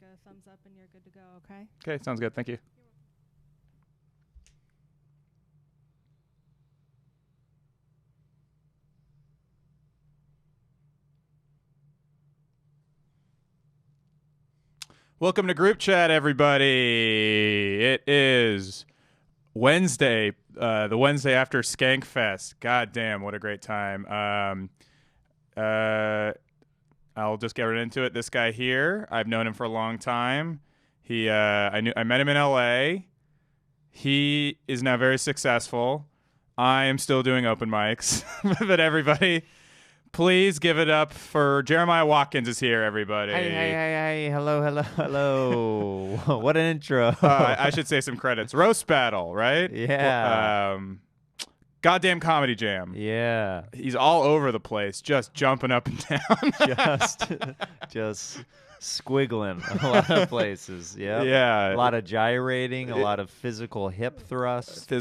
like a thumbs up and you're good to go, okay? Okay, sounds good. Thank you. Welcome to group chat, everybody. It is Wednesday, the Wednesday after Skankfest. God damn, what a great time. I'll just get right into it. This guy here, I've known him for a long time. I met him in LA. He is now very successful. I am still doing open mics. But everybody, please give it up for Jeremiah Watkins is here, everybody. Hey. Hello. What an intro. I should say some credits. Roast Battle, right? Yeah. Goddamn Comedy Jam. Yeah. He's all over the place, just jumping up and down. just squiggling a lot of places. Yeah. A lot of gyrating, a lot of physical hip thrust.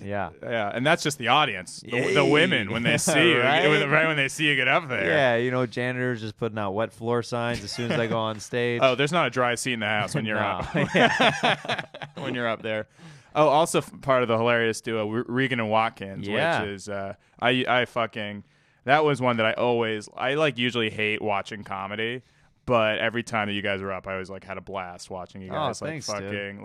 Yeah. And that's just the audience. The women when they see you, Right? right when they see you get up there. Yeah, janitors just putting out wet floor signs as soon as they go on stage. Oh, there's not a dry seat in the house when you're No. up. When you're up there. Oh, also part of the hilarious duo, Regan and Watkins, Yeah. which is that was one that I usually hate watching comedy, but every time that you guys were up, I always had a blast watching you guys. Thanks, Regan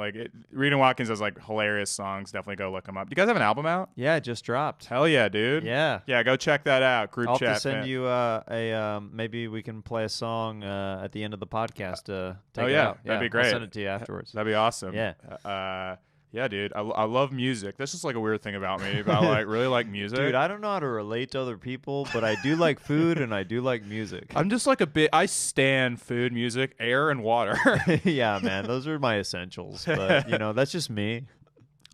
and Watkins has hilarious songs. Definitely go look them up. Do you guys have an album out? Yeah, it just dropped. Hell yeah, dude. Yeah. Yeah, go check that out. Group I'll chat. have to send fan. you maybe we can play a song at the end of the podcast to take it out. That'd be great. I'll send it to you afterwards. That'd be awesome. Yeah. Yeah, dude. I love music. That's just a weird thing about me. But I really like music. Dude, I don't know how to relate to other people, but I do like food and I do like music. I'm just I stan food, music, air, and water. Yeah, man. Those are my essentials. But, that's just me.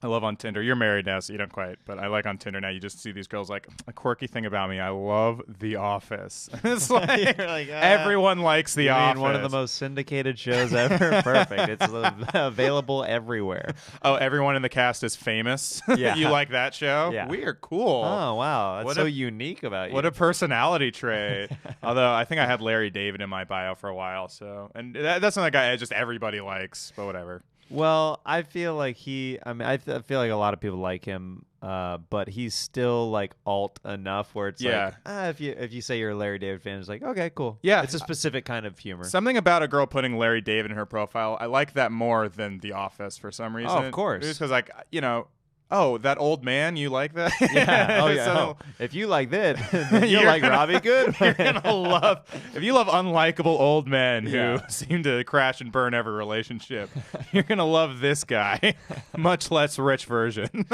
I love on Tinder. You're married now, so you don't quite. But I like on Tinder now. You just see these girls a quirky thing about me. I love The Office. It's everyone likes The Office. One of the most syndicated shows ever. Perfect. It's available everywhere. Oh, everyone in the cast is famous. Yeah. You like that show? Yeah. We are cool. Oh, wow. That's What so a- unique about you. What a personality trait. Although I think I had Larry David in my bio for a while. And that's not a guy just everybody likes, but whatever. Well, I feel like I feel like a lot of people like him, but he's still alt enough where it's if you say you're a Larry David fan, it's okay, cool. Yeah. It's a specific kind of humor. Something about a girl putting Larry David in her profile, I like that more than The Office for some reason. Oh, of course. Just because, oh, that old man, you like that? Yeah. Oh, yeah. So, if you like that, then you'll like Robbie Goodwin. You're gonna love if you love unlikable old men who seem to crash and burn every relationship. You're gonna love this guy, much less rich version.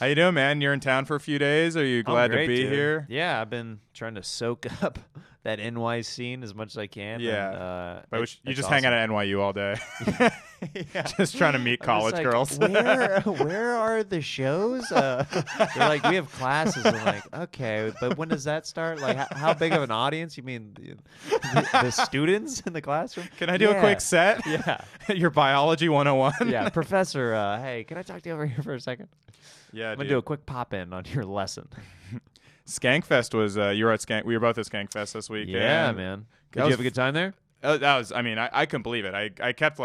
How you doing, man? You're in town for a few days. Are you glad to be here? Yeah, I've been trying to soak up that NY scene as much as I can. Yeah. And, you just hang out at NYU all day. Yeah. Just trying to meet college girls. Where are the shows? They're we have classes. I'm okay, but when does that start? How big of an audience? You mean the students in the classroom? Can I do a quick set? Yeah. Your biology 101? Yeah, professor, hey, can I talk to you over here for a second? Yeah, I'm going to do a quick pop-in on your lesson. Skankfest was you were at we were both at Skankfest this week. Yeah, man. Did you have a good time there? That was I couldn't believe it. I kept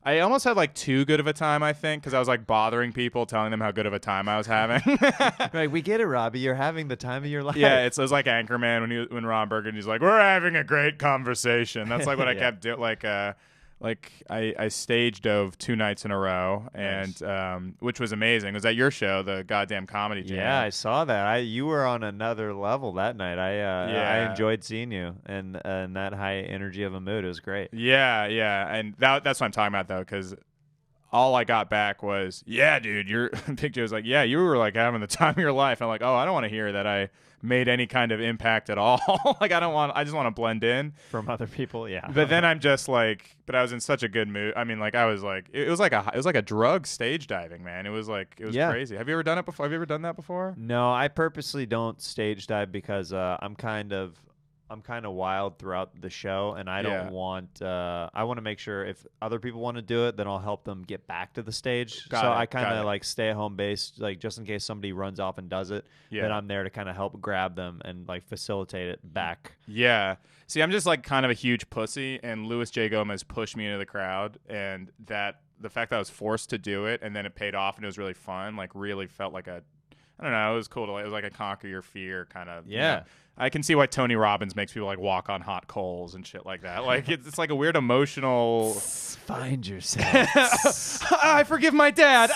I almost had too good of a time, I think, because I was bothering people, telling them how good of a time I was having. We get it, Robbie. You're having the time of your life. Yeah, it was like Anchorman when Ron Burgundy's we're having a great conversation. That's what I kept doing. I stage dove 2 nights in a row, Nice. and which was amazing. It was at your show, the goddamn Comedy Jam. Yeah, I saw that. You were on another level that night. I enjoyed seeing you and that high energy of a mood. It was great. Yeah, and that's what I'm talking about though, because all I got back was, yeah, dude, Big Joe's yeah, you were having the time of your life. I'm oh, I don't want to hear that I made any kind of impact at all. I just want to blend in From other people, yeah. But then I'm just but I was in such a good mood. I mean, I was it was like a drug stage diving, man. It was crazy. Have you ever done it before? Have you ever done that before? No, I purposely don't stage dive because I'm kind of I'm kind of wild throughout the show, and I don't want. I want to make sure if other people want to do it, then I'll help them get back to the stage. I kind of like stay at home based, like just in case somebody runs off and does it. Yeah. Then I'm there to kind of help grab them and like facilitate it back. Yeah. See, I'm just like kind of a huge pussy, and Louis J. Gomez pushed me into the crowd, and the fact that I was forced to do it, and then it paid off, and it was really fun. Like really felt like I don't know. It was cool. It was like a conquer your fear kind of. Yeah. You know, I can see why Tony Robbins makes people like walk on hot coals and shit like that. Like it's like a weird emotional. Find yourself. I forgive my dad.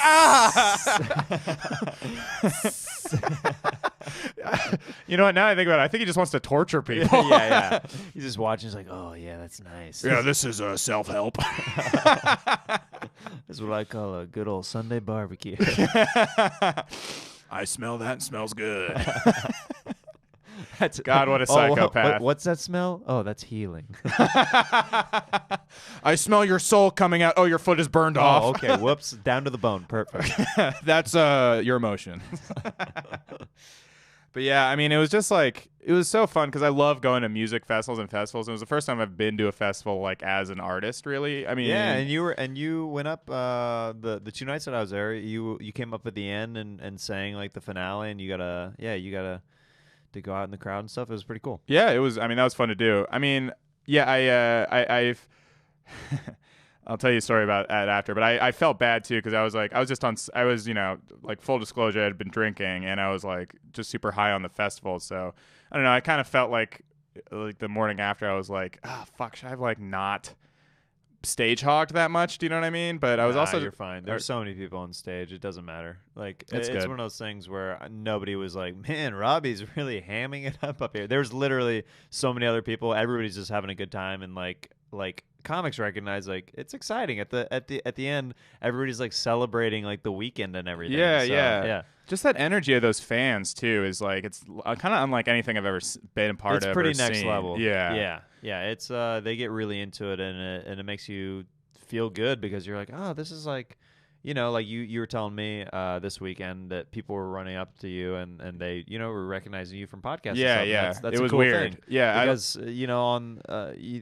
You know what? Now I think about it, I think he just wants to torture people. Yeah. He's just watching. He's like, oh yeah, that's nice. Yeah, this is self-help. This is what I call a good old Sunday barbecue. I smell that. It smells good. God, what a psychopath. What's that smell? Oh, that's healing. I smell your soul coming out. Oh, your foot is burned off. Oh, okay. Whoops. Down to the bone. Perfect. That's your emotion. But yeah, I mean, it was just like, it was so fun because I love going to music festivals and festivals. It was the first time I've been to a festival like as an artist, really. I mean, yeah, and you went up the 2 nights that I was there. You came up at the end and sang like the finale, and you got to go out in the crowd and stuff. It was pretty cool. Yeah, it was. I mean, that was fun to do. I mean, yeah, I've. I'll tell you a story about that after, but I felt bad too because I was you know, like full disclosure, I had been drinking and I was like just super high on the festival. So I don't know, I kind of felt like the morning after I was like, fuck, should I have like not stage hogged that much? Do you know what I mean? But I was also, you're fine. There's so many people on stage, it doesn't matter. Like it's one of those things where nobody was like, man, Robbie's really hamming it up here. There's literally so many other people. Everybody's just having a good time, and like comics recognize like it's exciting at the end. Everybody's like celebrating like the weekend and everything. Yeah. Just that energy of those fans too is like, it's kind of unlike anything I've ever been a part of. It's pretty or next seen. level. Yeah. It's they get really into it, and it makes you feel good because you're like, oh, this is like, you know, like you were telling me this weekend that people were running up to you and they, you know, were recognizing you from podcasts. Yeah. That's it a was cool weird. thing. Yeah, because you know, on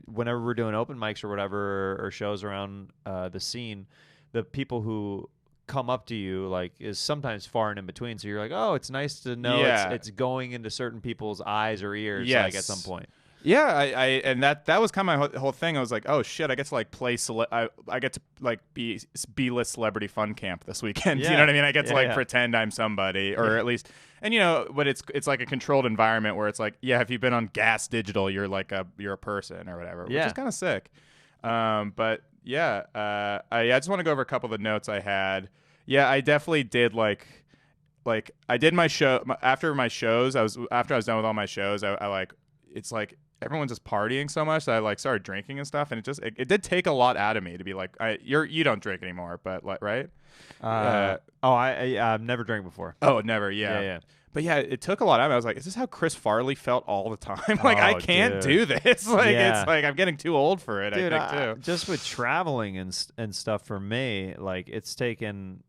whenever we're doing open mics or whatever or shows around the scene, the people who come up to you like is sometimes far and in between. So you're like, oh, it's nice to know it's going into certain people's eyes or ears, like at some point. Yeah, I and that was kind of my whole thing. I was like, oh shit, I get to like play I get to like be B-list celebrity fun camp this weekend. You know what I mean? I get to like pretend I'm somebody, or at least, and you know, but it's like a controlled environment where it's like, yeah, if you've been on Gas Digital, you're a person or whatever, which is kind of sick. But yeah, I just want to go over a couple of the notes I had. Yeah, I definitely did like I did my show after my shows. After I was done with all my shows, I like, it's like everyone's just partying so much that I like started drinking and stuff, and it did take a lot out of me to be like, you don't drink anymore, but like, right? I've never drank before. Oh, never. Yeah. But yeah, it took a lot out of me. I was like, is this how Chris Farley felt all the time? Like, I can't do this. Like, it's like I'm getting too old for it. Dude, I think too. Just with traveling and stuff for me, like it's taken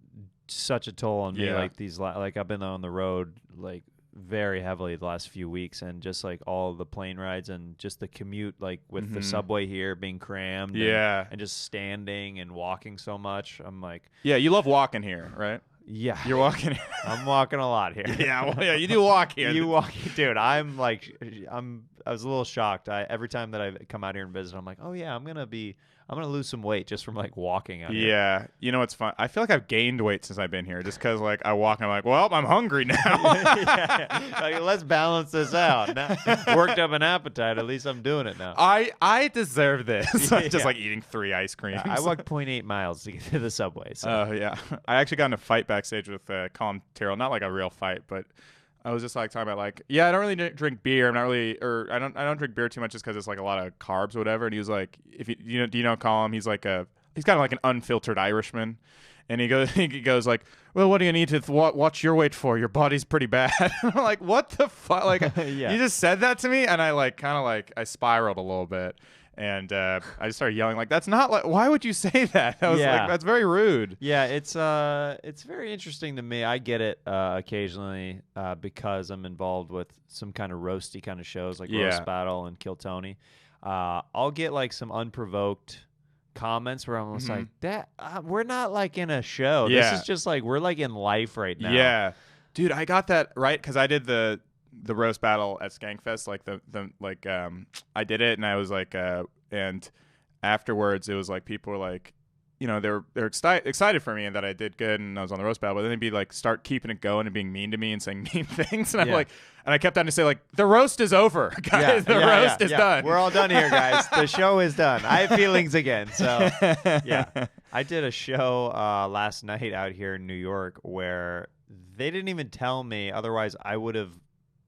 such a toll on me. Like like I've been on the road like very heavily the last few weeks, and just like all the plane rides and just the commute, like with the subway here being crammed, and just standing and walking so much. I'm like, yeah, you love walking here, right? Yeah, you're walking. I'm walking a lot here. Yeah, you do walk here. You walk, dude. I was a little shocked. Every time that I come out here and visit, I'm like, oh yeah, I'm gonna lose some weight just from like walking out here. Yeah, you know what's fun? I feel like I've gained weight since I've been here, just because like I walk and I'm like, well, I'm hungry now. Like, let's balance this out. Now, worked up an appetite. At least I'm doing it now. I deserve this. I'm just like eating 3 ice creams. I walked 0.8 miles to get to the subway. So. Yeah, I actually got in a fight backstage with Colin Terrell. Not like a real fight, but I was just like talking about like, yeah, I don't really drink beer. I'm not really, or I don't drink beer too much just because it's like a lot of carbs or whatever. And he was like, if do you know Colin? He's like he's kind of like an unfiltered Irishman. And he goes like, well, what do you need to watch your weight for? Your body's pretty bad. I'm like, what the fuck? Like, you just said that to me, and I like kind of like I spiraled a little bit. And I just started yelling like, "That's not like. Why would you say that?" I was like, "That's very rude." Yeah, it's very interesting to me. I get it occasionally because I'm involved with some kind of roasty kind of shows like Roast Battle and Kill Tony. I'll get like some unprovoked comments where I'm almost like, "That we're not like in a show. This is just like we're like in life right now." Yeah, dude, I got that right because I did the roast battle at Skankfest. Like I did it and I was like, and afterwards it was like people were like, you know, they're excited for me and that I did good and I was on the roast battle, but then they'd be like, start keeping it going and being mean to me and saying mean things, and I'm like, and I kept on to say like, the roast is over, guys. The roast is done. We're all done here, guys. The show is done. I have feelings again. So yeah, I did a show last night out here in New York where they didn't even tell me. Otherwise, I would have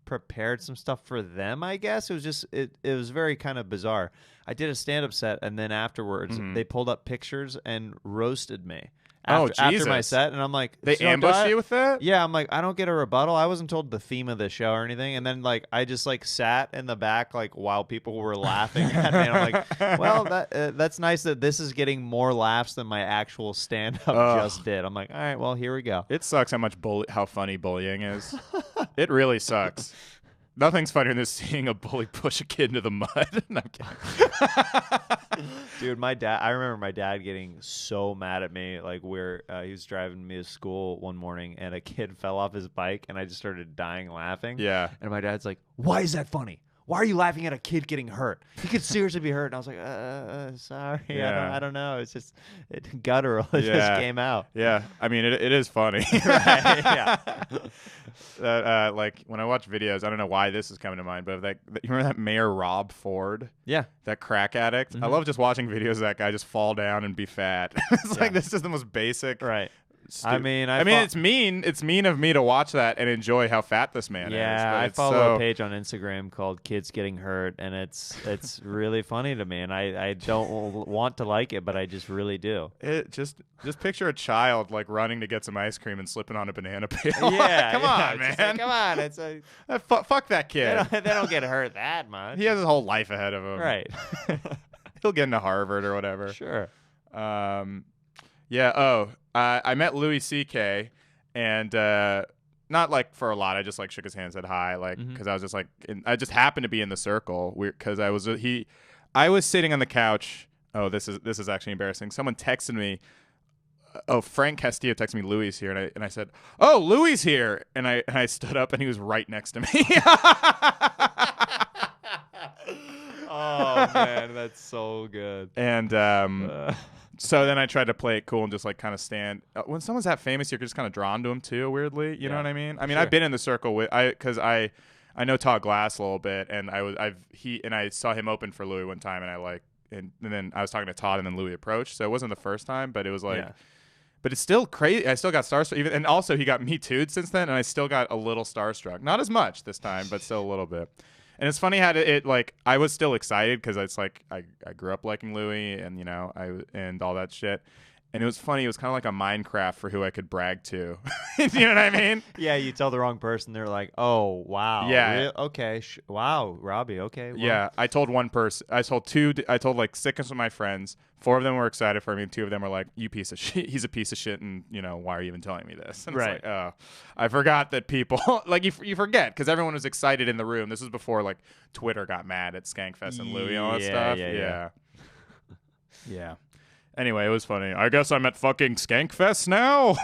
prepared some stuff for them, I guess. It was just it was very kind of bizarre. I did a stand-up set and then afterwards they pulled up pictures and roasted me after my set, and I'm like, they ambushed you with that? Yeah, I'm like, I don't get a rebuttal. I wasn't told the theme of the show or anything. And then like I just like sat in the back like while people were laughing at me, and I'm like, well, that's nice that this is getting more laughs than my actual stand-up just did. I'm like, all right, well, here we go. It sucks how funny bullying is. It really sucks. Nothing's funnier than seeing a bully push a kid into the mud. No, I'm kidding. Dude, I remember my dad getting so mad at me. Like he was driving me to school one morning and a kid fell off his bike and I just started dying laughing. Yeah. And my dad's like, "Why is that funny? Why are you laughing at a kid getting hurt? He could seriously be hurt." And I was like, sorry. Yeah. I don't know. It's just guttural. It just came out. Yeah. I mean, it is funny. Right. Yeah. Like when I watch videos, I don't know why this is coming to mind, but you remember that Mayor Rob Ford? Yeah. That crack addict? I love just watching videos of that guy just fall down and be fat. It's like, this is the most basic. Right. I mean, it's mean. It's mean of me to watch that and enjoy how fat this man is. Yeah, I follow a page on Instagram called Kids Getting Hurt, and it's really funny to me. And I don't want to like it, but I just really do. It just picture a child like running to get some ice cream and slipping on a banana peel. Yeah, come on, man. Like, come on, it's fuck that kid. They don't get hurt that much. He has his whole life ahead of him. Right. He'll get into Harvard or whatever. Sure. Yeah. I met Louis C.K. and not like for a lot. I just like shook his hand, said hi, like because I was just like I just happened to be in the circle because I was sitting on the couch. Oh, this is actually embarrassing. Someone texted me. Oh, Frank Castillo texted me, "Louis here," and I said, "Oh, Louis here," and I stood up and he was right next to me. Oh man, that's so good. And so then I tried to play it cool and just like kind of stand. When someone's that famous, you're just kind of drawn to them too, weirdly. You know what I mean? I mean, I've been in the circle because I know Todd Glass a little bit, and I saw him open for Louis one time, and then I was talking to Todd, and then Louis approached. So it wasn't the first time, but it was like. Yeah. But it's still crazy. I still got starstruck, and also he got Me Too'd since then, and I still got a little starstruck. Not as much this time, but still a little bit. And it's funny how it like I was still excited because it's like I grew up liking Louis and and all that shit. And it was funny. It was kind of like a Minecraft for who I could brag to. You know what I mean? Yeah, you tell the wrong person, they're like, "Oh, wow. Yeah. Okay. Wow, Robbie. Okay." Well. Yeah. I told one person. I told like 6 of my friends. 4 of them were excited for me. 2 of them were like, "You piece of shit. He's a piece of shit. And why are you even telling me this?" And right. It's like, oh, I forgot that people like you forget because everyone was excited in the room. This was before like Twitter got mad at Skankfest and Louis and all that stuff. Yeah. Yeah. Anyway, it was funny. I guess I'm at fucking Skankfest now.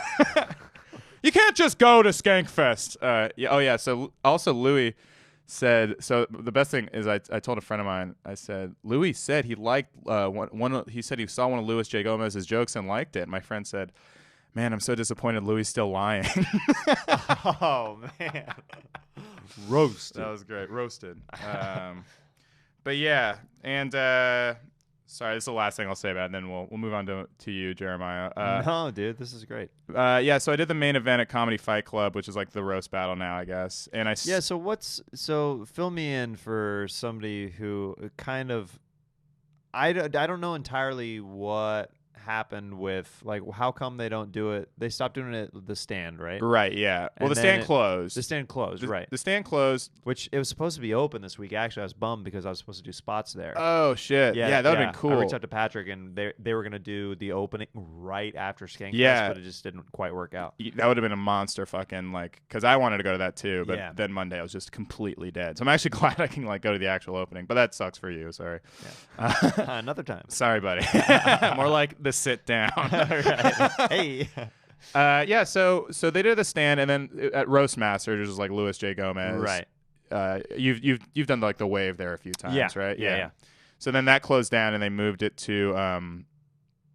You can't just go to Skankfest. Yeah. So also Louis said. So the best thing is I told a friend of mine. I said Louis said he liked one. He said he saw one of Louis J. Gomez's jokes and liked it. My friend said, "Man, I'm so disappointed. Louis is still lying." Oh man, roasted. That was great. Roasted. But yeah, and. Sorry, this is the last thing I'll say about it, and then we'll move on to you, Jeremiah. No, dude, this is great. Yeah, so I did the main event at Comedy Fight Club, which is like the roast battle now, I guess. And so fill me in for somebody who kind of I don't know entirely what happened with like how come they don't do it? They stopped doing it at the stand, right? Right, yeah. Well, And the stand closed. The stand closed, right. The stand closed. Which it was supposed to be open this week. Actually, I was bummed because I was supposed to do spots there. Oh, shit. Yeah, that would have been cool. I reached out to Patrick, and they were going to do the opening right after Skankfest, but it just didn't quite work out. That would have been a monster fucking, like, because I wanted to go to that too, but then Monday I was just completely dead. So I'm actually glad I can, like, go to the actual opening, but that sucks for you. Sorry. Yeah. Another time. Sorry, buddy. More like the sit down. Hey. Yeah, so they did the stand, and then at Roast Masters, which is like Louis J. Gomez. Right. You've done like the wave there a few times, right? Yeah. So then that closed down, and they moved it to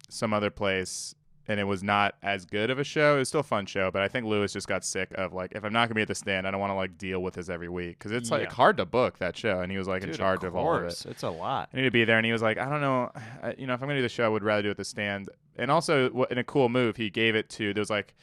some other place, and it was not as good of a show. It was still a fun show, but I think Louis just got sick of, like, if I'm not gonna be at the stand, I don't want to like deal with this every week because it's like hard to book that show, and he was like in charge of all of it. It's a lot. I need to be there, and he was like, I don't know, if I'm gonna do the show, I would rather do it at the stand. And also, in a cool move, he gave it to there's like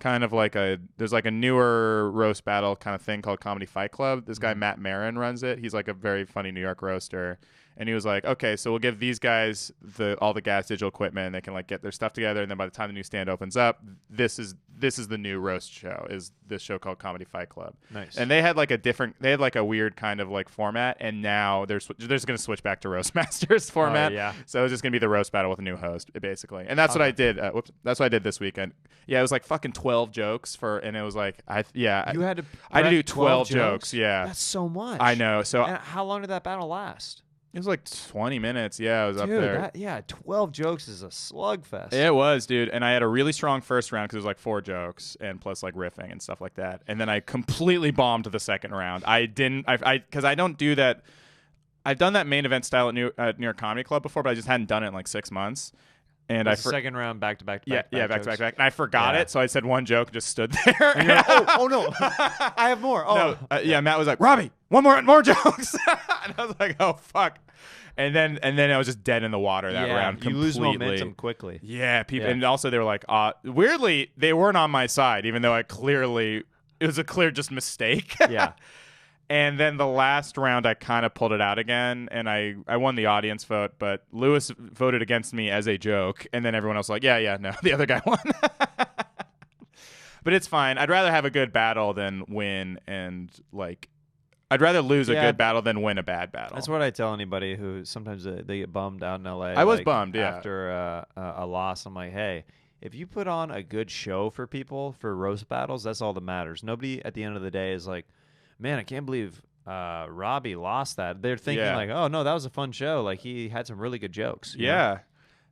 a newer roast battle kind of thing called Comedy Fight Club. This guy Matt Marin runs it. He's like a very funny New York roaster. And he was like, okay, so we'll give these guys all the gas digital equipment, and they can like get their stuff together, and then by the time the new stand opens up, this is the new roast show, is this show called Comedy Fight Club. Nice. And they had like a weird kind of like format, and now they're going to switch back to Roast Masters format. Yeah. So it's just going to be the roast battle with a new host, basically. And that's what I did. That's what I did this weekend. Yeah, it was like fucking 12 jokes and it was like you had to. I had to do 12 jokes. Yeah, that's so much. I know. So and how long did that battle last? It was like 20 minutes. Yeah, I was up there. 12 jokes is a slugfest. It was, dude. And I had a really strong first round because it was like 4 jokes and plus like riffing and stuff like that. And then I completely bombed the second round. Because I don't do that. I've done that main event style at New York Comedy Club before, but I just hadn't done it in like 6 months. And second round back to back. Back to back. And I forgot it, so I said one joke and just stood there. And you're like, oh no, I have more. Oh no, Matt was like, Robbie, more jokes. And I was like, oh fuck. And then I was just dead in the water that round. Completely. You lose momentum quickly. Yeah, people, and also they were like, weirdly, they weren't on my side, even though it was a clear just mistake. Yeah. And then the last round, I kind of pulled it out again, and I won the audience vote, but Lewis voted against me as a joke, and then everyone else was like, yeah, no, the other guy won. But it's fine. I'd rather have a good battle than win, and like, I'd rather lose a good battle than win a bad battle. That's what I tell anybody who sometimes they get bummed out in L.A. I was bummed, after a loss. I'm like, hey, if you put on a good show for people for roast battles, that's all that matters. Nobody at the end of the day is like, man, I can't believe Robbie lost that. They're thinking like, oh, no, that was a fun show. Like, he had some really good jokes. Yeah.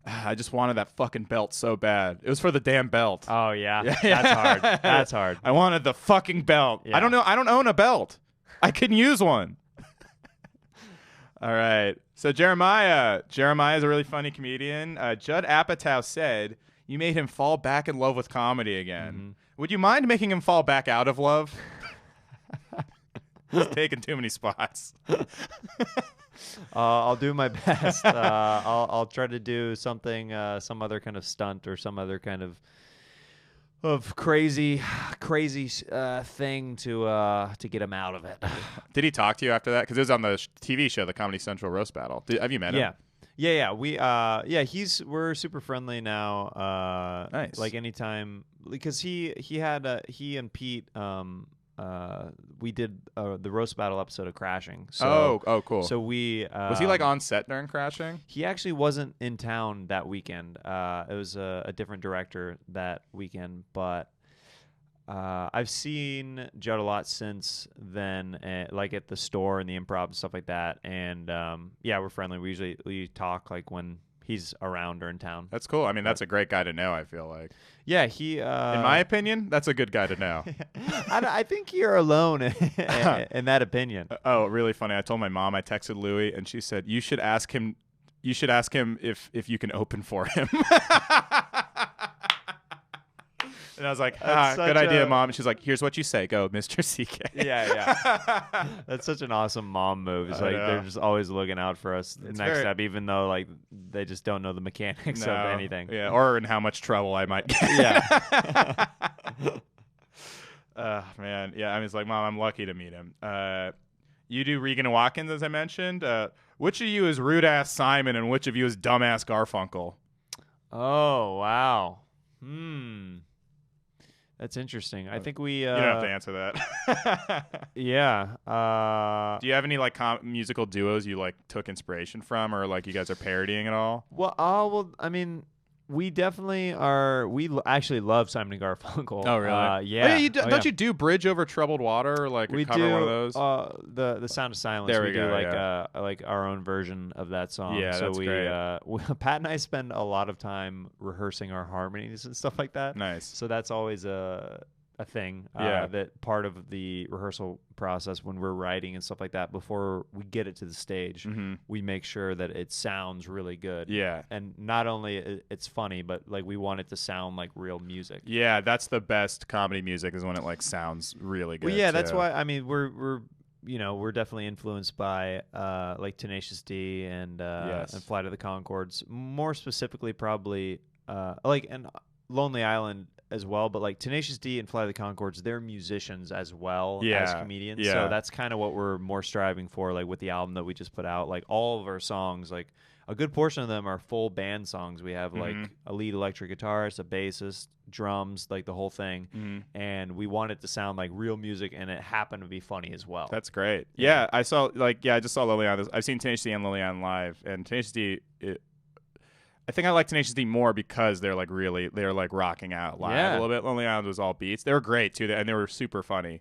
I just wanted that fucking belt so bad. It was for the damn belt. Oh, yeah. That's hard. That's hard. I wanted the fucking belt. Yeah. I don't know. I don't own a belt. I can use one. All right. So Jeremiah is a really funny comedian. Judd Apatow said you made him fall back in love with comedy again. Mm-hmm. Would you mind making him fall back out of love? He's taking too many spots. I'll do my best. I'll try to do something, some other kind of stunt or some other kind of crazy thing to get him out of it. Did he talk to you after that? Because it was on the TV show, the Comedy Central Roast Battle. Have you met him? Yeah. We're super friendly now. Nice. Like anytime, because he and Pete. We did the roast battle episode of Crashing. So, oh, cool. So we was he like on set during Crashing? He actually wasn't in town that weekend. It was a different director that weekend, but I've seen Judd a lot since then, like at the store and the improv and stuff like that. And we're friendly. We talk like when he's around or in town. That's cool. I mean, that's a great guy to know, I feel like. Yeah, he... in my opinion, that's a good guy to know. I think you're alone in that opinion. Oh, really funny. I told my mom, I texted Louie, and she said, you should ask him if you can open for him. And I was like, good idea, Mom. And she's like, here's what you say. Go, Mr. CK. Yeah. That's such an awesome mom move. It's like they're just always looking out for us next step, even though like they just don't know the mechanics of anything. Yeah, or in how much trouble I might get. Yeah. Man. Yeah, I mean, it's like, Mom, I'm lucky to meet him. You do Regan Watkins, as I mentioned. Which of you is rude-ass Simon and which of you is dumbass Garfunkel? Oh, wow. That's interesting. I think we... you don't have to answer that. Yeah. Do you have any like musical duos you like took inspiration from, or like you guys are parodying at all? Well, I mean, we definitely are. We actually love Simon and Garfunkel. Oh, really? Yeah. Oh, yeah. Don't you do Bridge Over Troubled Water, or like we cover do, one of those? The Sound of Silence. There we do go, like our own version of that song. Yeah, so that's great. Pat and I spend a lot of time rehearsing our harmonies and stuff like that. Nice. So that's always a thing. That part of the rehearsal process when we're writing and stuff like that, before we get it to the stage, we make sure that it sounds really good. Yeah. And not only it's funny, but like we want it to sound like real music. Yeah, that's the best comedy music, is when it like sounds really good. Well, yeah, too. that's why. I mean, we're we're definitely influenced by like Tenacious D and Flight of the Conchords. More specifically, probably and Lonely Island as well, but like Tenacious D and Flight of the Conchords, they're musicians as well as comedians. Yeah. So that's kind of what we're more striving for, like with the album that we just put out. Like all of our songs, like a good portion of them are full band songs. We have like a lead electric guitarist, a bassist, drums, like the whole thing. And we want it to sound like real music, and it happened to be funny as well. That's great. Yeah, I just saw Lily on this. I've seen Tenacious D and Lily on live, and Tenacious D, I think I like Tenacious D more because they're like rocking out live a little bit. Lonely Island was all beats. They were great too, and they were super funny.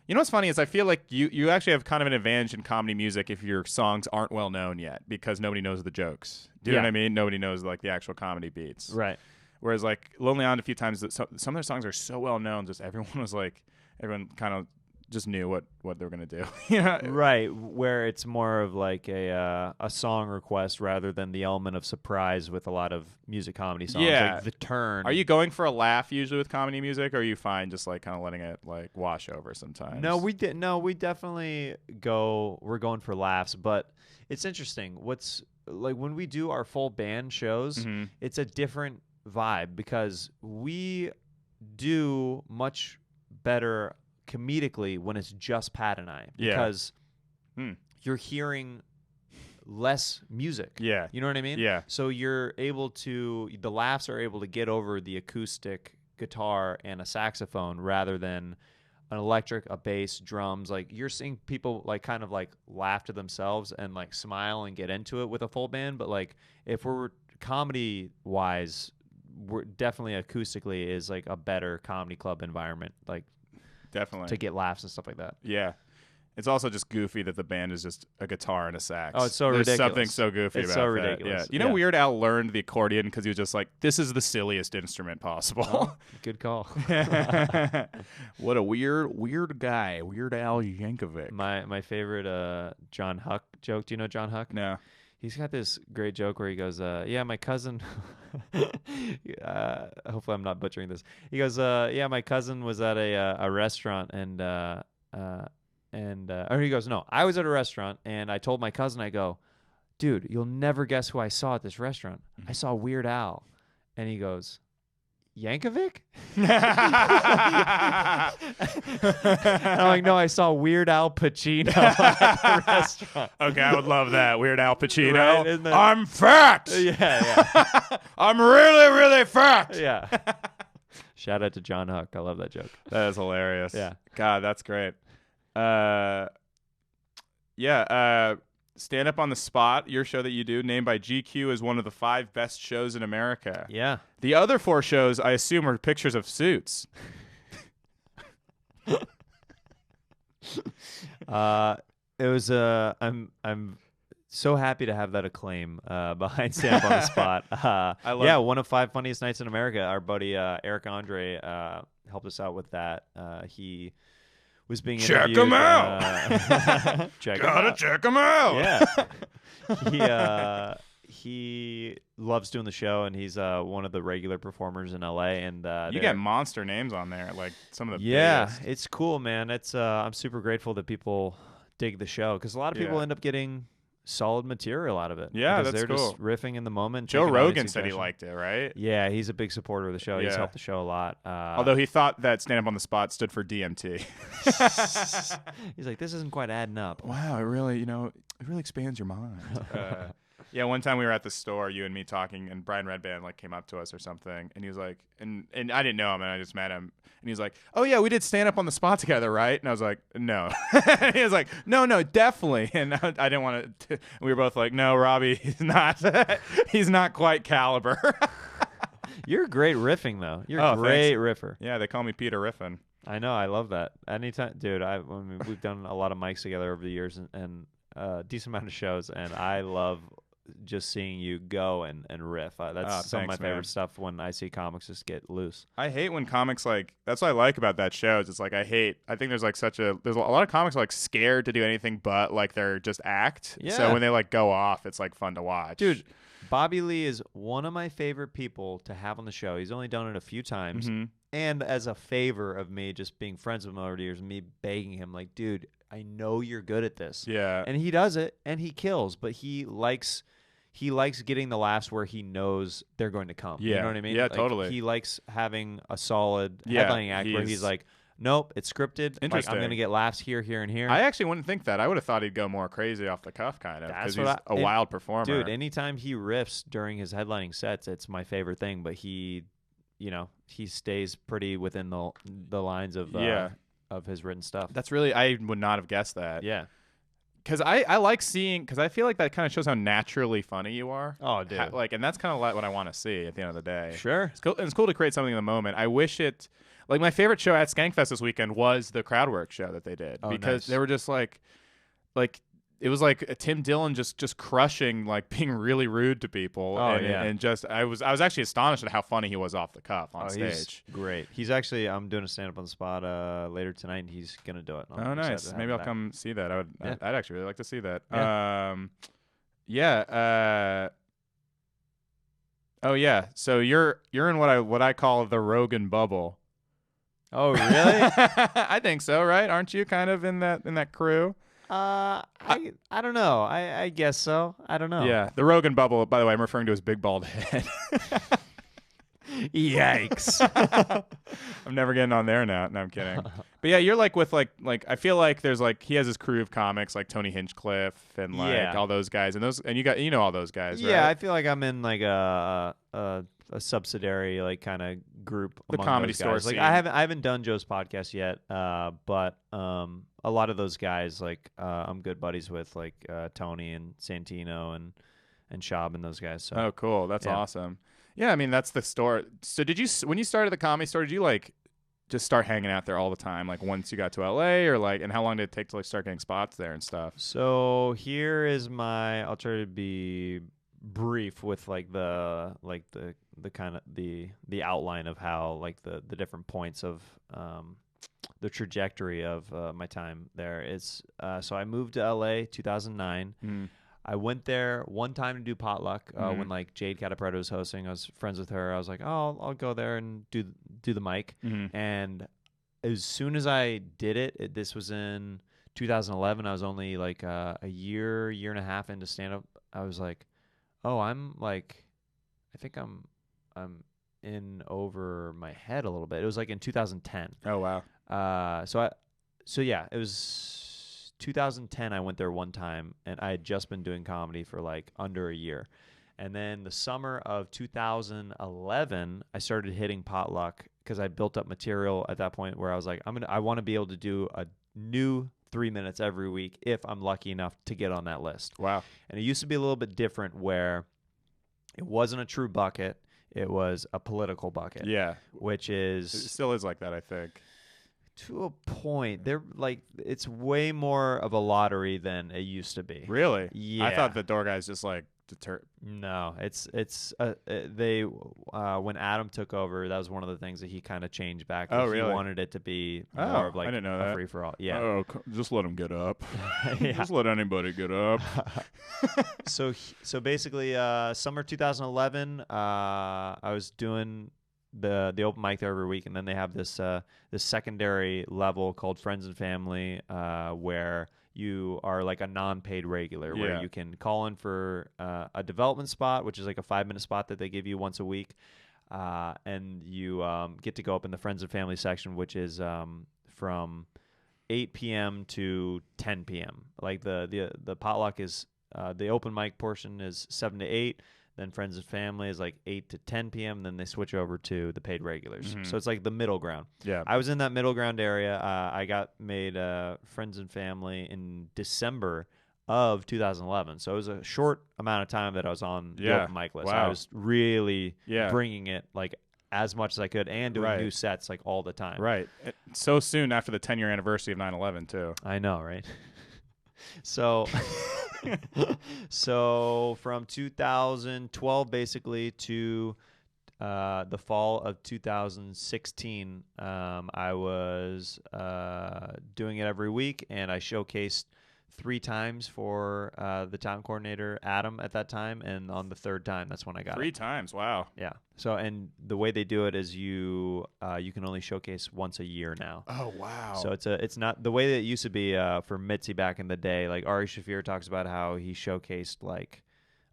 You know what's funny is I feel like you actually have kind of an advantage in comedy music if your songs aren't well known yet, because nobody knows the jokes. Do you know what I mean? Nobody knows like the actual comedy beats. Right. Whereas like Lonely Island, a few times some of their songs are so well known, just everyone kind of just knew what they were gonna do. Yeah. Right, where it's more of like a song request rather than the element of surprise with a lot of music comedy songs. Yeah. Like the turn. Are you going for a laugh usually with comedy music, or are you fine just like kind of letting it like wash over sometimes? No, we definitely go. We're going for laughs, but it's interesting. What's like when we do our full band shows, it's a different vibe because we do much better comedically when it's just Pat and I, because you're hearing less music. Yeah. You know what I mean? Yeah. So the laughs are able to get over the acoustic guitar and a saxophone rather than an electric, a bass, drums. Like you're seeing people like kind of like laugh to themselves and like smile and get into it with a full band. But like if we're comedy wise, we're definitely acoustically is like a better comedy club environment. Like, definitely to get laughs and stuff like that. Yeah. It's also just goofy that the band is just a guitar and a sax. Oh, it's so There's ridiculous. Something so goofy it's about so that. ridiculous. Yeah. You know, Weird Al learned the accordion because he was just like, this is the silliest instrument possible. Oh, good call. What a weird guy. Weird Al Yankovic. My favorite John Huck joke. Do you know John Huck? No. He's got this great joke where he goes, my cousin, hopefully I'm not butchering this. He goes, my cousin was at a restaurant or he goes, no, I was at a restaurant and I told my cousin, I go, dude, you'll never guess who I saw at this restaurant. I saw Weird Al. And he goes, Yankovic? And I'm like, no, I saw Weird Al Pacino at the restaurant. Okay, I would love that. Weird Al Pacino. Right, isn't that... I'm fat. Yeah. I'm really, really fat. Yeah. Shout out to John Huck. I love that joke. That is hilarious. Yeah. God, that's great. Stand Up on the Spot, your show that you do, named by GQ as one of the 5 best shows in America. Yeah. The other 4 shows, I assume, are pictures of suits. It was I'm so happy to have that acclaim behind Stand Up on the Spot. I love one of 5 funniest nights in America. Our buddy Eric Andre helped us out with that. He was being check interviewed. Him out. Gotta check him out. Yeah. He loves doing the show, and he's one of the regular performers in LA. And you get monster names on there, like some of the biggest. biggest. It's cool, man. It's I'm super grateful that people dig the show, because a lot of people end up getting solid material out of it. Yeah, because that's they're cool. just riffing in the moment. Joe Rogan said he liked it, right? Yeah, he's a big supporter of the show. He's helped the show a lot. Although he thought that Stand Up on the Spot stood for DMT. He's like, this isn't quite adding up. Wow, it really expands your mind. Yeah, one time we were at the store, you and me talking, and Brian Redband like came up to us or something, and he was like, and I didn't know him, and I just met him, and he was like, "Oh yeah, we did stand up on the spot together, right?" And I was like, "No." He was like, "No, definitely." And I didn't want to. We were both like, "No, Robbie, he's not. He's not quite caliber." You're great riffing though. You're a great riffer. Yeah, they call me Peter Riffin. I know. I love that. Anytime, dude. We've done a lot of mics together over the years, and a decent amount of shows, and I love just seeing you go and riff. That's some of my favorite stuff when I see comics just get loose. I hate when comics that's what I like about that show. It's like I think there's like there's a lot of comics are like scared to do anything but like they're just act. Yeah. So when they like go off, it's like fun to watch. Dude, Bobby Lee is one of my favorite people to have on the show. He's only done it a few times. Mm-hmm. And as a favor of me just being friends with him over the years, me begging him like, dude, I know you're good at this. Yeah. And he does it and he kills, but he likes getting the laughs where he knows they're going to come. Yeah. You know what I mean? Yeah, like, totally. He likes having a solid headlining act where he's like, nope, it's scripted. Like, I'm going to get laughs here, here, and here. I actually wouldn't think that. I would have thought he'd go more crazy off the cuff kind of because he's a wild performer. Dude, anytime he riffs during his headlining sets, it's my favorite thing, but he stays pretty within the lines of his written stuff. That's really, I would not have guessed that. Yeah. Because I like seeing, because I feel like that kind of shows how naturally funny you are. Oh, dude. And that's kind of like what I want to see at the end of the day. Sure. It's cool to create something in the moment. I wish it, like my favorite show at Skankfest this weekend was the crowd work show that they did. Because they were just like it was like Tim Dillon just crushing, like being really rude to people. And just I was actually astonished at how funny he was off the cuff on stage. He's great. He's actually, I'm doing a stand up on the spot later tonight, and he's gonna do it. Oh, nice. Maybe I'll come see that. I'd actually really like to see that. Yeah. Oh yeah. So you're in what I call the Rogan Bubble. Oh really? I think so, right? Aren't you kind of in that crew? I don't know. I guess so. I don't know. Yeah, the Rogan Bubble. By the way, I'm referring to his big bald head. Yikes! I'm never getting on there now. No, I'm kidding. But yeah, you're like with like I feel like there's like he has his crew of comics like Tony Hinchcliffe and like all those guys and you know all those guys. Yeah, right? I feel like I'm in like a subsidiary like kind of group. The Comedy Store scene. Like I haven't done Joe's podcast yet, but a lot of those guys like I'm good buddies with like Tony and Santino and Shab and those guys. So. Oh, cool. That's awesome. Yeah, I mean that's the store. So when you started the Comedy Store, did you like just start hanging out there all the time? Like once you got to LA, or like, and how long did it take to like start getting spots there and stuff? So here is I'll try to be brief with like the kind of the outline of how like the different points of the trajectory of my time there is. So I moved to LA 2009. Mm. I went there one time to do potluck when like Jade Catapretta was hosting. I was friends with her. I was like, oh, I'll go there and do the mic. Mm-hmm. And as soon as I did it, this was in 2011. I was only like a year and a half into stand up. I was like, oh, I think I'm in over my head a little bit. It was like in 2010. Oh wow. So yeah, it was 2010. I went there one time, and I had just been doing comedy for like under a year. And then the summer of 2011, I started hitting potluck because I built up material at that point where I was like, I want to be able to do a new 3 minutes every week if I'm lucky enough to get on that list. Wow. And it used to be a little bit different where it wasn't a true bucket. It was a political bucket. Yeah. Which is... It still is like that, I think. To a point. They're like, it's way more of a lottery than it used to be. Really? Yeah. I thought the door guys just like No, it's when Adam took over, that was one of the things that he kind of changed back. Oh, really? He wanted it to be more of like I didn't know that. free for all. Yeah. Oh, just let them get up. Yeah. Just let anybody get up. So basically, summer 2011, I was doing the open mic there every week, and then they have this secondary level called Friends and Family, where you are like a non-paid regular, where you can call in for a development spot, which is like a 5-minute spot that they give you once a week, and you get to go up in the Friends and Family section, which is from 8 p.m. to 10 p.m. Like the potluck is the open mic portion is 7 to 8. Then friends and family is like 8 to 10 p.m. Then they switch over to the paid regulars. So it's like the middle ground. Yeah. I was in that middle ground area. I got made friends and family in December of 2011. So it was a short amount of time that I was on the open mic list. Wow. I was really bringing it like as much as I could and doing new sets like all the time. Right. So soon after the 10-year anniversary of 9/11 too. I know, right? So so from 2012 basically to the fall of 2016, I was doing it every week, and I showcased 3 times for the town coordinator, Adam, at that time, and on the 3rd time, that's when I got 3 times, wow. Yeah. So, and the way they do it is you can only showcase once a year now. Oh, wow. So it's not the way that it used to be for Mitzi back in the day. Like Ari Shafir talks about how he showcased like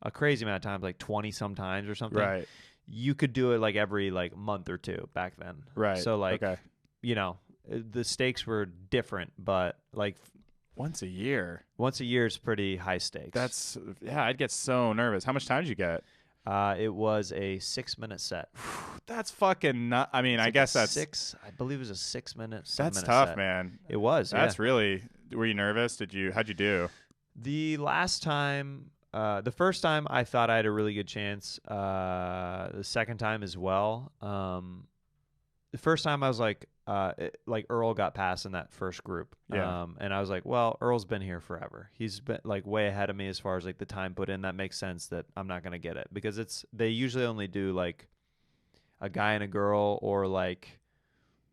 a crazy amount of times, like 20 sometimes or something. Right. You could do it like every like month or 2 back then. Right. So like, you know, the stakes were different, but like once a year is pretty high stakes. I'd get so nervous. How much time did you get? It was a 6-minute set. That's fucking not. I mean, I guess that's 6. I believe it was a 6-minute. That's tough, set. Man. It was. That's really. Were you nervous? How'd you do? The last time, the first time, I thought I had a really good chance. The second time as well. The first time I was like Earl got passed in that first group. Yeah. And I was like, well, Earl's been here forever. He's been like way ahead of me as far as like the time put in. That makes sense that I'm not going to get it because they usually only do like a guy and a girl or like,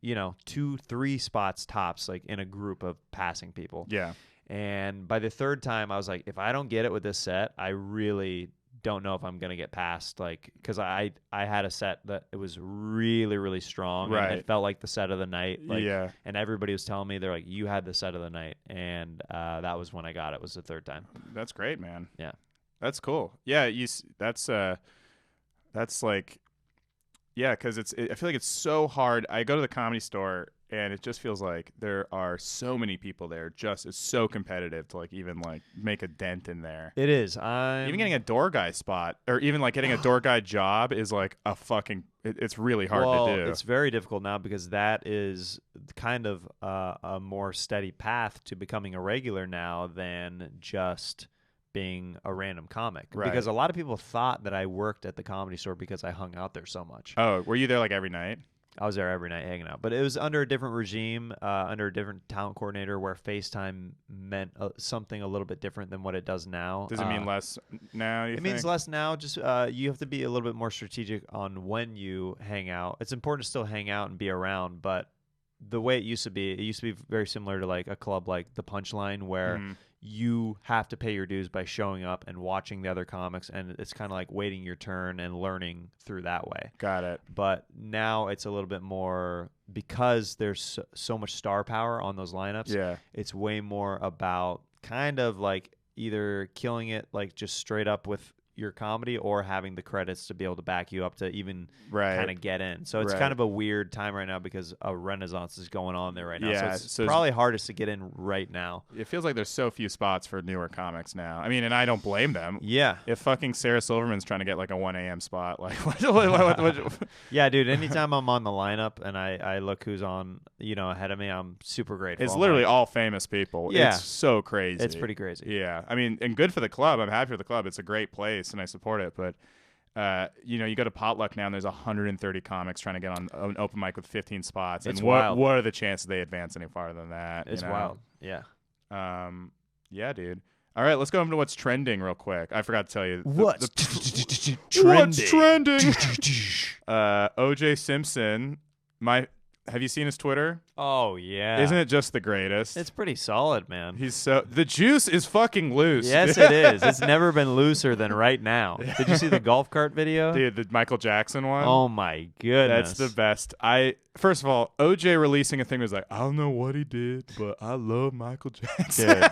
you know, 2-3 spots tops, like in a group of passing people. Yeah. And by the 3rd time I was like, if I don't get it with this set, I really don't know if I'm going to get past, like, because I had a set that it was really, really strong. Right. And it felt like the set of the night. Like, yeah. And everybody was telling me, they're like, you had the set of the night. And that was when I got it, was the 3rd time. That's great, man. Yeah. That's cool. Yeah. That's like, yeah, because I feel like it's so hard. I go to the Comedy Store, and it just feels like there are so many people there. It's so competitive to like even like make a dent in there. It is. Even getting a door guy spot, or even like getting a door guy job, is like a fucking. It's really hard to do. It's very difficult now because that is kind of a more steady path to becoming a regular now than just being a random comic. Right. Because a lot of people thought that I worked at the Comedy Store because I hung out there so much. Oh, were you there like every night? I was there every night hanging out, but it was under a different regime, under a different talent coordinator, where FaceTime meant something a little bit different than what it does now. Does it mean less now? It means less now. Just you have to be a little bit more strategic on when you hang out. It's important to still hang out and be around, but the way it used to be very similar to like a club like the Punchline, where you have to pay your dues by showing up and watching the other comics, and it's kind of like waiting your turn and learning through that way. Got it. But now it's a little bit more, because there's so much star power on those lineups. Yeah. It's way more about kind of like either killing it like just straight up with your comedy or having the credits to be able to back you up to even kind of get in. So it's kind of a weird time right now because a renaissance is going on there right now. Yeah, so it's probably hardest to get in right now. It feels like there's so few spots for newer comics now. I mean, and I don't blame them. Yeah. If fucking Sarah Silverman's trying to get like a 1 a.m. spot, like yeah, dude, anytime I'm on the lineup and I look who's on, ahead of me, I'm super grateful. It's literally all famous people. Yeah. It's so crazy. It's pretty crazy. Yeah. I mean, and good for the club. I'm happy for the club. It's a great place and I support it. But, you go to Potluck now and there's 130 comics trying to get on an open mic with 15 spots. It's and wild. What are the chances they advance any farther than that? It's wild. Yeah. Yeah, dude. All right, let's go into what's trending real quick. I forgot to tell you. What's trending? What's trending? O.J. Simpson. Have you seen his Twitter? Oh, yeah. Isn't it just the greatest? It's pretty solid, man. The juice is fucking loose. Yes, it is. It's never been looser than right now. Did you see the golf cart video? Dude, the Michael Jackson one? Oh, my goodness. That's the best. First of all, OJ releasing a thing was like, I don't know what he did, but I love Michael Jackson. Dude,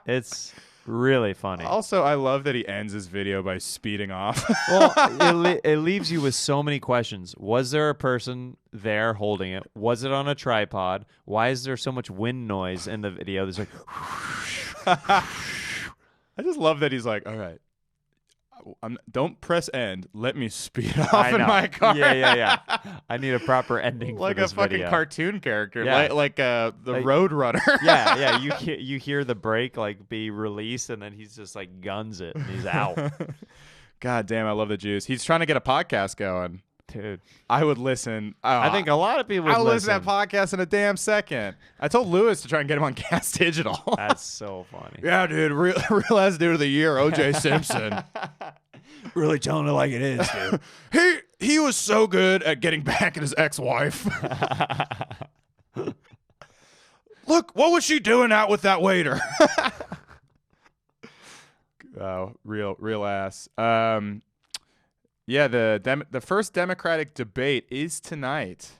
it's really funny. Also, I love that he ends his video by speeding off. Well, it leaves you with so many questions. Was there a person there holding it? Was it on a tripod? Why is there so much wind noise in the video? There's like, I just love that he's like, all right, don't press end. Let me speed off in my car. Yeah. I need a proper ending like for this a fucking video. cartoon character, Yeah. like the Road Runner. yeah. You hear the brake like be released, and then he's just like guns it, and he's out. God damn, I love the juice. He's trying to get a podcast going. Dude, I would listen. I think a lot of people would I would listen to that podcast in a damn second. I told Lewis to try and get him on Gas Digital. That's so funny. Yeah, dude. Real ass dude of the year, O.J. Simpson. Really telling it like it is, dude. He was so good at getting back at his ex-wife. Look, what was she doing out with that waiter? Oh, real ass. Yeah, the first Democratic debate is tonight.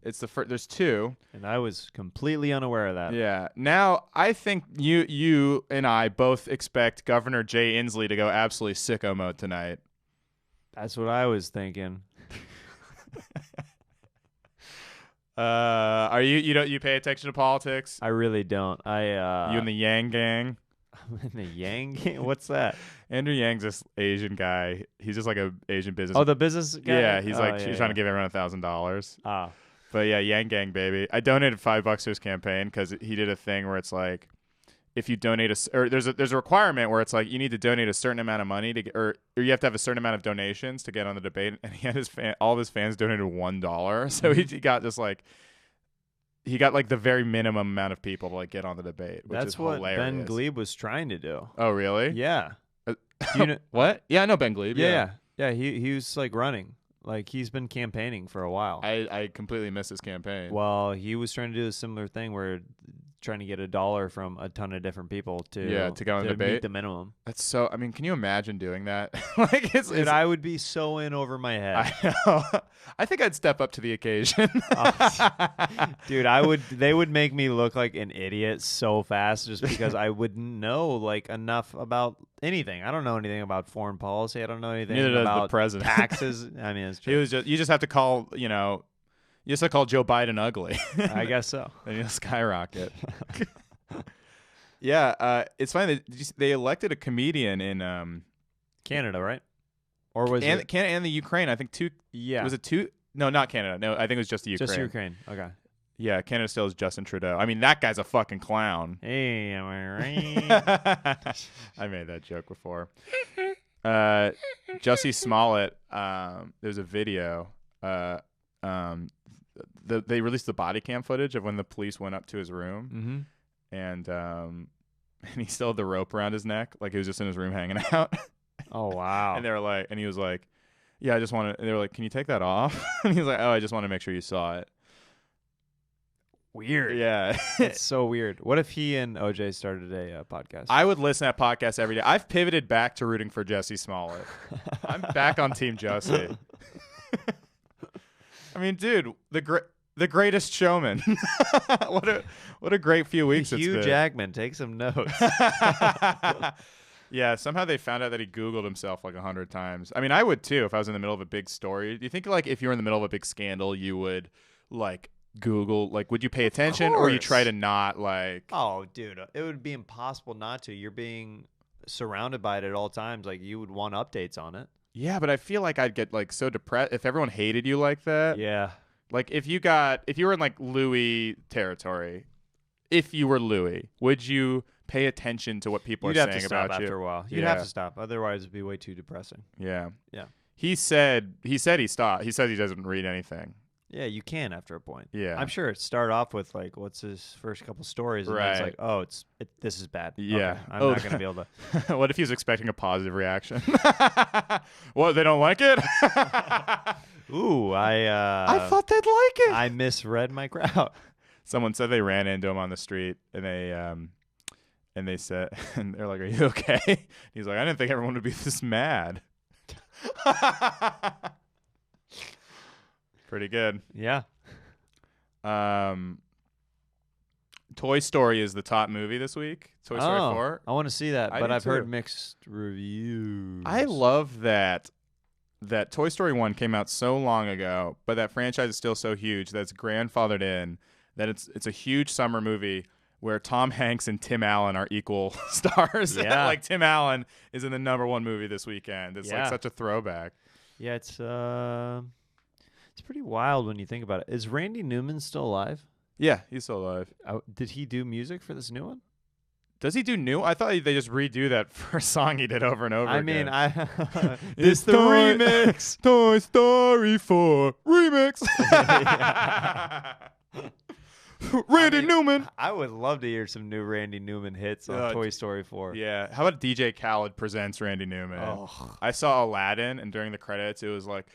It's the first. There's two, and I was completely unaware of that. Yeah. Now I think you and I both expect Governor Jay Inslee to go absolutely sicko mode tonight. That's what I was thinking. Are you pay attention to politics? I really don't. You in the Yang gang? I'm in the Yang gang? What's that? Andrew Yang's this Asian guy. He's just like a Asian business. Oh, the business guy? Yeah, he's trying to give everyone $1,000. Ah. But yeah, Yang gang, baby. I donated $5 to his campaign because he did a thing where it's like, if you donate there's a requirement where it's like you need to donate a certain amount of money to get, or you have to have a certain amount of donations to get on the debate. And he had all of his fans donated $1, so he got just like. He got like the very minimum amount of people to like get on the debate, which That's is what hilarious. Ben Glebe was trying to do. Oh, really? Yeah. Do you know what? Yeah, I know Ben Glebe. Yeah. He was like running. Like he's been campaigning for a while. I completely missed his campaign. Well, he was trying to do a similar thing where trying to get $1 from a ton of different people to get on the debate. Meet the minimum. That's so. I mean, can you imagine doing that? Like, Dude, I would be so in over my head. I know. I think I'd step up to the occasion. Dude, they would make me look like an idiot so fast just because I wouldn't know like enough about anything. I don't know anything about foreign policy. I don't know anything about the president. Taxes. I mean, it's true. You just have to call, you just have to call Joe Biden ugly. I guess so. And you'll skyrocket. Yeah, it's funny that they elected a comedian in Canada, right? Or was it Canada and the Ukraine? I think two. Yeah, was it two? No, not Canada. No, I think it was just the Ukraine. Just Ukraine. Okay. Yeah, Canada still is Justin Trudeau. I mean, that guy's a fucking clown. Hey, am I right? I made that joke before. Jussie Smollett. There's a video. They released the body cam footage of when the police went up to his room, and he still had the rope around his neck, like he was just in his room hanging out. Oh wow! And they were like, and he was like, "Yeah, I just want to." They were like, "Can you take that off?" And he's like, "Oh, I just want to make sure you saw it." Weird. Yeah, it's so weird. What if he and OJ started a podcast? I would listen to that podcast every day. I've pivoted back to rooting for Jussie Smollett. I'm back on Team Jussie. I mean, dude, the greatest showman. what a great few weeks it's been. Hugh Jackman, take some notes. Yeah, somehow they found out that he Googled himself like 100 times. I mean, I would too if I was in the middle of a big story. Do you think like if you were in the middle of a big scandal, you would like Google, like would you pay attention or you try to not like? Oh, dude, it would be impossible not to. You're being surrounded by it at all times. Like you would want updates on it. Yeah, but I feel like I'd get like so depressed if everyone hated you like that. Yeah. Like if you were in like Louis territory, if you were Louis, would you pay attention to what people are saying about you? You'd have to stop after a while. You'd have to stop. Otherwise, it'd be way too depressing. Yeah. Yeah. He said he stopped. He said he doesn't read anything. Yeah, you can after a point. Yeah. I'm sure it started off with like, what's his first couple stories? And then it's like, oh, this is bad. Yeah. Okay, I'm not going to be able to. What if he was expecting a positive reaction? What, they don't like it? Ooh, I thought they'd like it. I misread my crowd. Someone said they ran into him on the street and they said, and they're like, "Are you okay?" He's like, "I didn't think everyone would be this mad." Pretty good. Yeah. Toy Story is the top movie this week. Toy Story 4. I want to see that, I but do I've too. heard mixed reviews. I love that Toy Story 1 came out so long ago, but that franchise is still so huge that it's grandfathered in, that it's a huge summer movie where Tom Hanks and Tim Allen are equal stars. Yeah. Like Tim Allen is in the #1 movie this weekend. It's like such a throwback. Yeah, it's pretty wild when you think about it. Is Randy Newman still alive? Yeah, he's still alive. Did he do music for this new one? Does he do new? I thought they just redo that first song he did over and over again. I mean, it's the remix. Toy Story 4 remix. Randy Newman. I would love to hear some new Randy Newman hits on Toy Story 4. Yeah. How about DJ Khaled presents Randy Newman? Oh. I saw Aladdin, and during the credits, it was like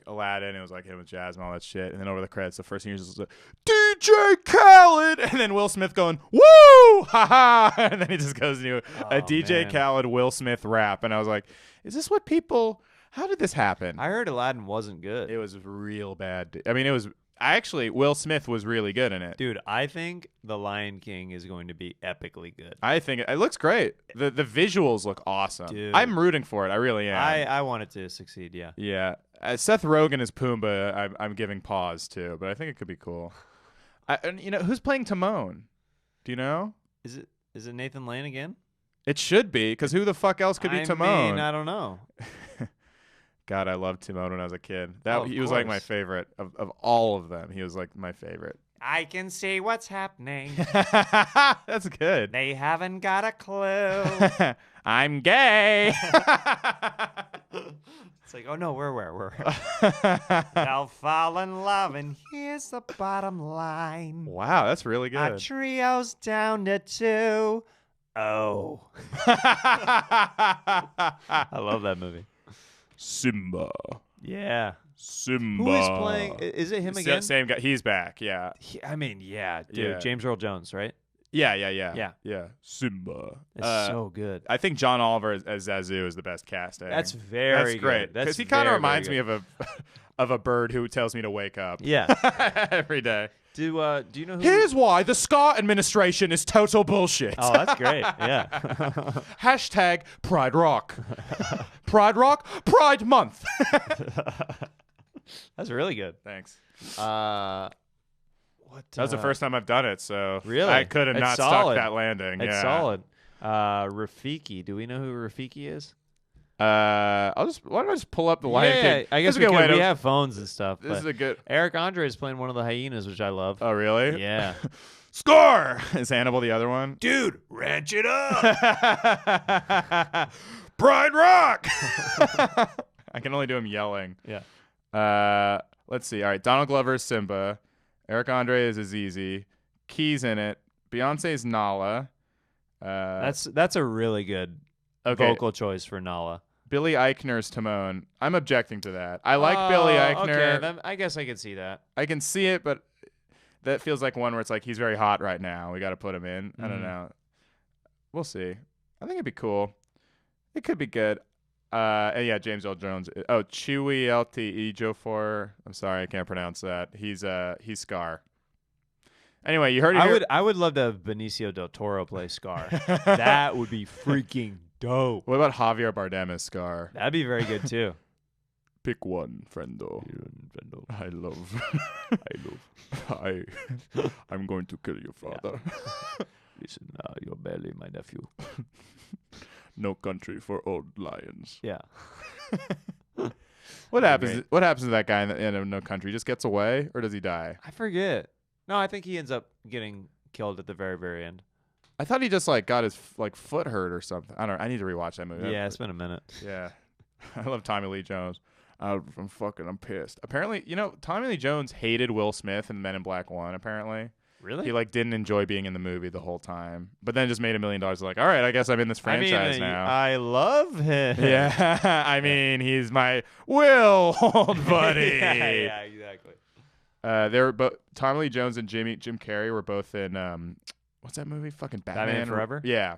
Aladdin. It was like him with jazz and all that shit. And then over the credits, the first thing is like, DJ Khaled, and then Will Smith going, woo, ha ha, and then he just goes into a DJ Khaled Will Smith rap, and I was like, is this what people? How did this happen? I heard Aladdin wasn't good. It was real bad. I mean, it was. Actually, Will Smith was really good in it. Dude, I think The Lion King is going to be epically good. I think it looks great. The visuals look awesome. Dude. I'm rooting for it. I really am. I want it to succeed, yeah. Yeah. Seth Rogen as Pumbaa, I'm giving pause to, but I think it could be cool. And who's playing Timon? Do you know? Is it Nathan Lane again? It should be, because who the fuck else could be Timon? I mean, I don't know. God, I loved Timon when I was a kid. He was course. like my favorite of all of them. He was like my favorite. I can see what's happening. That's good. They haven't got a clue. I'm gay. It's like, oh no, we're they'll fall in love, and here's the bottom line. Wow, that's really good. Our trio's down to 2. Oh. I love that movie. Simba. Yeah. Simba. Who is playing? Is it him again? Same guy. He's back. Yeah. Dude. Yeah. James Earl Jones, right? Yeah. Simba. It's so good. I think John Oliver as Zazu is the best casting. That's very great. Because he kind of reminds me of a bird who tells me to wake up. Yeah. Every day. Do you know who? Here's why the Scott administration is total bullshit. Oh, that's great. Yeah. Hashtag Pride Rock. Pride Rock. Pride Month. That's really good. Thanks. That was the first time I've done it, so really? I could have It's not solid. stuck that landing. It's yeah. solid. Rafiki. Do we know who Rafiki is? Why don't I just pull up the Lion King? I guess we have phones and stuff. This is a good. Eric Andre is playing one of the hyenas, which I love. Oh, really? Yeah. Score! Is Hannibal the other one? Dude, ranch it up. Pride Rock! I can only do him yelling. Yeah. Let's see. All right. Donald Glover is Simba. Eric Andre is Azizi. Key's in it. Beyonce's Nala. That's a really good vocal choice for Nala. Billy Eichner's Timon. I'm objecting to that. I like Billy Eichner. Okay, then I guess I can see that. I can see it, but that feels like one where it's like he's very hot right now. We got to put him in. I don't know. We'll see. I think it'd be cool. It could be good. And yeah, James Earl Jones. Oh, Chewy LTE Jofor. I'm sorry, I can't pronounce that. He's Scar. Anyway, you heard it here. I would love to have Benicio del Toro play Scar. That would be freaking dope. What about Javier Bardem as Scar? That'd be very good too. Pick one, friendo. I'm going to kill your father. Yeah. Listen, your belly, my nephew. No country for old lions. Yeah. What happens? What happens to that guy in No Country? He just gets away, or does he die? I forget. No, I think he ends up getting killed at the very, very end. I thought he just got his foot hurt or something. I don't know. I need to rewatch that movie. Yeah, it's been a minute. Yeah. I love Tommy Lee Jones. I'm pissed. Apparently, Tommy Lee Jones hated Will Smith in Men in Black 1, apparently. Really? He didn't enjoy being in the movie the whole time, but then just made $1 million. Like, all right, I guess I'm in this franchise now. I love him. Yeah, I mean, he's my Will old buddy. yeah, exactly. They were both Tommy Lee Jones and Jim Carrey were both in what's that movie? Fucking Batman Forever. Yeah.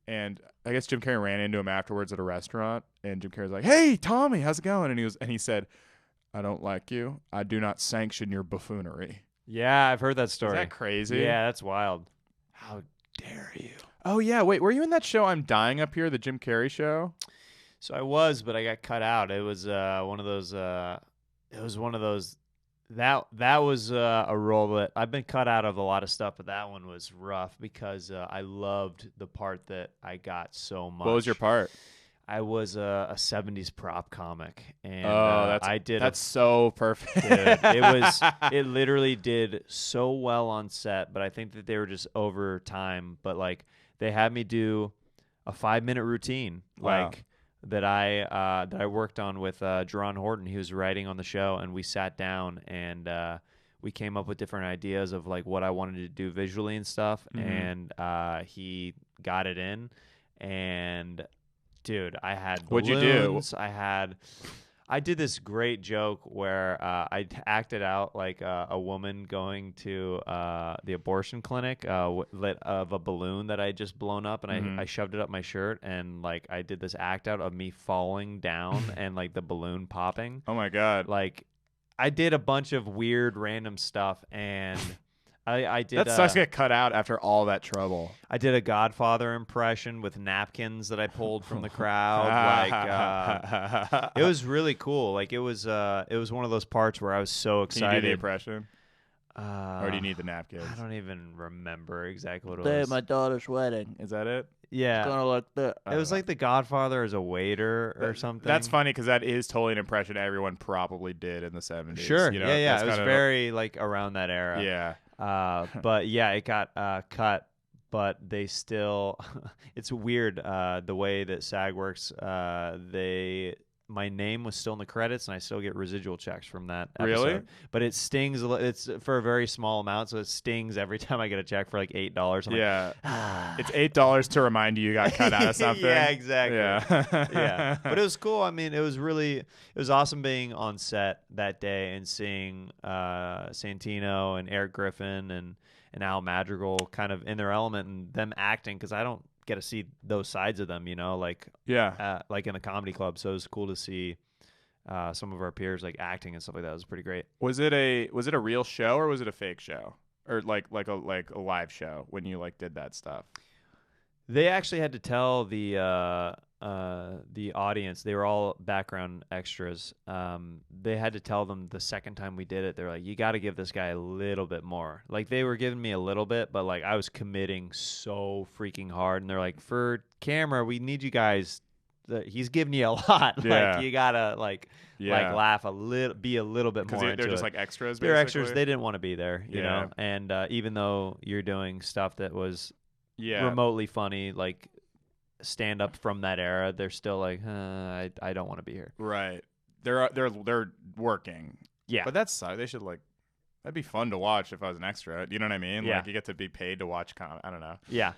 And I guess Jim Carrey ran into him afterwards at a restaurant, and Jim Carrey's like, "Hey, Tommy, how's it going?" And he said, "I don't like you. I do not sanction your buffoonery." Yeah, I've heard that story. Is that crazy? Yeah, that's wild. How dare you? Oh yeah, wait, were you in that show I'm Dying Up Here, the Jim Carrey show? So I was, but I got cut out. It was one of those. It was one of those That was a role that I've been cut out of a lot of stuff, but that one was rough because I loved the part that I got so much. What was your part? I was a 70s prop comic, and that's so perfect. Dude, it literally did so well on set, but I think that they were just over time. But like they had me do a 5-minute routine, Wow. like that I worked on with Jerron Horton. He was writing on the show, and we sat down and we came up with different ideas of like what I wanted to do visually and stuff. Mhm. And he got it in, and dude, I had What'd you do? balloons. I did this great joke where I acted out like a woman going to the abortion clinic of a balloon that I had just blown up, and I shoved it up my shirt, and like I did this act out of me falling down and like the balloon popping. Oh my God. Like I did a bunch of weird random stuff, and I did. That sucks to get cut out after all that trouble. I did a Godfather impression with napkins that I pulled from the crowd. Like it was really cool. Like it was one of those parts where I was so excited. Can you do the impression? Or do you need the napkins? I don't even remember exactly what it Day was. of my daughter's wedding. Is that it? Yeah, Kind of like that. it was like the Godfather as a waiter or something. That's funny because that is totally an impression everyone probably did in the 70s. Sure. You know, Yeah. that's It was kind of very like around that era. Yeah. But yeah, it got cut. But they still, it's weird the way that SAG works. My name was still in the credits, and I still get residual checks from that episode. Really? But it stings. It's for a very small amount, so it stings every time I get a check for like $8. Yeah. It's $8 to remind you got cut out of something. Yeah, exactly. Yeah. Yeah. But it was cool. I mean, it was awesome being on set that day and seeing Santino and Eric Griffin and Al Madrigal kind of in their element and them acting, because I don't get to see those sides of them, like like in the comedy club. So it was cool to see some of our peers like acting and stuff like that. It was pretty great. Was it a real show or was it a fake show? Or like a live show when you like did that stuff? They actually had to tell the audience, they were all background extras. They had to tell them the second time we did it, they're like, you got to give this guy a little bit more. Like they were giving me a little bit, but like I was committing so freaking hard. And they're like, for camera, we need you guys. He's giving you a lot. Yeah. Like you gotta like laugh a little, be a little bit more. Because they're just like extras. They're basically? extras. They didn't want to be there, you know. And even though you're doing stuff that was remotely funny, like stand up from that era, they're still like, I don't want to be here. Right. They're working. Yeah. But that's they should like. That'd be fun to watch if I was an extra. You know what I mean? Yeah. Like you get to be paid to watch. I don't know. Yeah.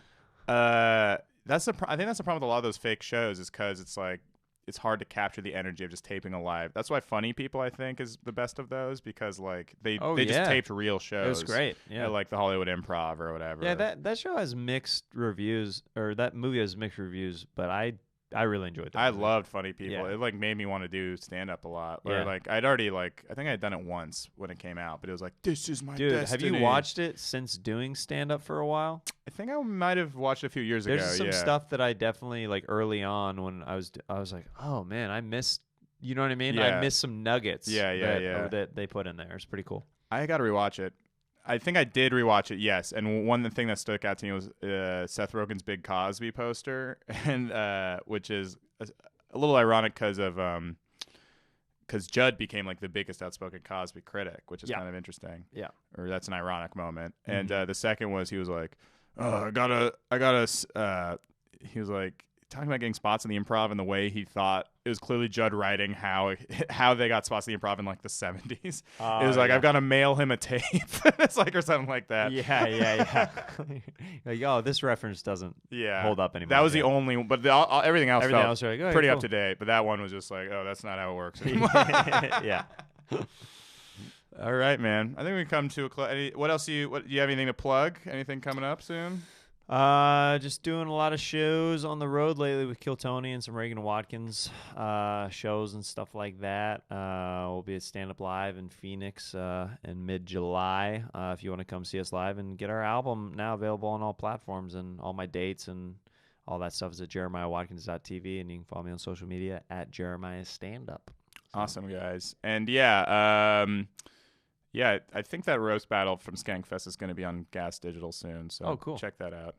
I think that's the problem with a lot of those fake shows is because it's like it's hard to capture the energy of just taping a live. That's why Funny People I think is the best of those, because like they just taped real shows. It was great. Yeah. Like the Hollywood Improv or whatever. Yeah, that show has mixed reviews, or that movie has mixed reviews, but I really enjoyed that. I movie. loved Funny People. Yeah. It like made me want to do stand up a lot. Or Yeah. like I'd already I think I had done it once when it came out, but it was like, this is my Dude, destiny. have you watched it since doing stand up for a while? I think I might have watched it a few years ago. There's some stuff that I definitely like early on when I was like, oh man, I missed. You know what I mean? Yeah. I missed some nuggets. Yeah. That they put in there. It's pretty cool. I got to rewatch it. I think I did rewatch it, yes. And one thing that stuck out to me was Seth Rogen's Big Cosby poster, and which is a little ironic because Judd became like the biggest outspoken Cosby critic, which is kind of interesting. Yeah. Or that's an ironic moment. Mm-hmm. And the second was he was like, oh, I gotta. He was like talking about getting spots in the Improv and the way he thought it was clearly Judd writing how they got spots in the Improv in like the 70s. It was like, I've got to mail him a tape. It's like, or something like that. Yeah. Like, oh, this reference doesn't hold up anymore. That was the only one, but everything else felt like, oh, pretty cool. up to date. But that one was just like, oh, that's not how it works anymore. Yeah. All right, man. I think we come to a close. What else do you have anything to plug? Anything coming up soon? Just doing a lot of shows on the road lately with Kill Tony and some Reagan Watkins shows and stuff like that. We'll be at Stand Up Live in Phoenix in mid-July. If you want to come see us live and get our album now available on all platforms, and all my dates and all that stuff is at jeremiahwatkins.tv, and you can follow me on social media at Jeremiah Standup. Awesome, guys. And yeah, I think that roast battle from Skankfest is going to be on Gas Digital soon. So cool. check that out.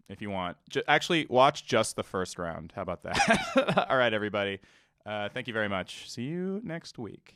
If you want. Actually, watch just the first round. How about that? All right, everybody. Thank you very much. See you next week.